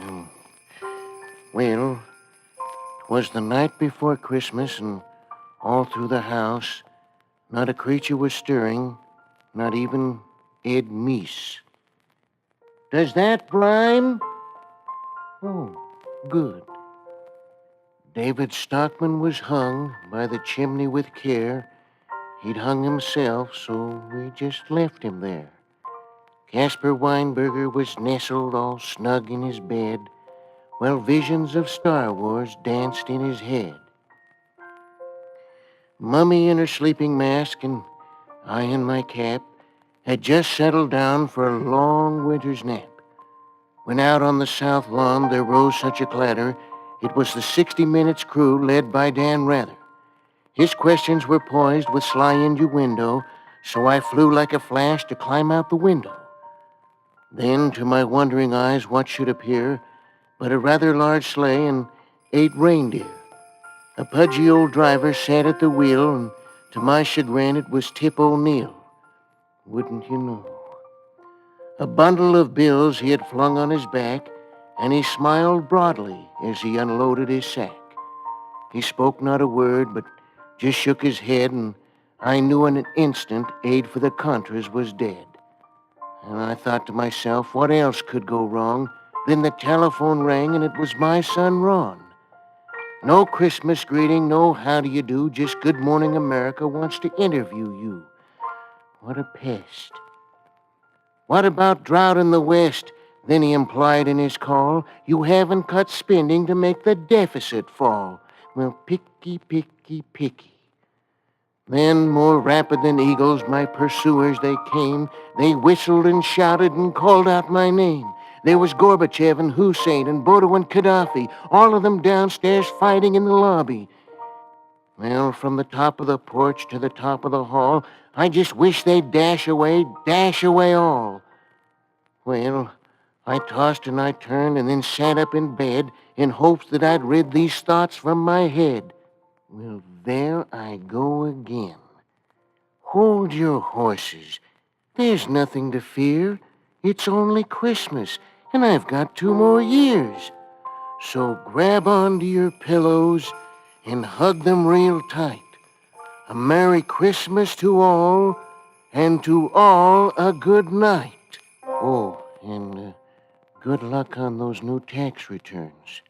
Mm. Well, 'twas the night before Christmas, and all through the house, not a creature was stirring, not even Ed Meese. Does that rhyme? Oh, good. David Stockman was hung by the chimney with care. He'd hung himself, so we just left him there. Caspar Weinberger was nestled all snug in his bed, while visions of Star Wars danced in his head. Mummy in her sleeping mask and I in my cap had just settled down for a long winter's nap. When out on the south lawn there rose such a clatter, it was the 60 Minutes crew led by Dan Rather. His questions were poised with sly innuendo, so I flew like a flash to climb out the window. Then, to my wondering eyes, what should appear but a rather large sleigh and 8 reindeer. A pudgy old driver sat at the wheel, and to my chagrin it was Tip O'Neill. Wouldn't you know? A bundle of bills he had flung on his back, and he smiled broadly as he unloaded his sack. He spoke not a word, but just shook his head, and I knew in an instant Aid for the Contras was dead. And I thought to myself, what else could go wrong? Then the telephone rang, and it was my son Ron. No Christmas greeting, no how do you do, just Good Morning America wants to interview you. What a pest. What about drought in the West? Then he implied in his call, you haven't cut spending to make the deficit fall. Well, picky, picky, picky. Then, more rapid than eagles, my pursuers they came. They whistled and shouted and called out my name. There was Gorbachev and Hussein and Bodo and Gaddafi, all of them downstairs fighting in the lobby. Well, from the top of the porch to the top of the hall, I just wish they'd dash away all. Well, I tossed and I turned and then sat up in bed in hopes that I'd rid these thoughts from my head. Well, there I go again. Hold your horses. There's nothing to fear. It's only Christmas, and I've got 2 more years. So grab onto your pillows and hug them real tight. A Merry Christmas to all, and to all a good night. Oh, and good luck on those new tax returns.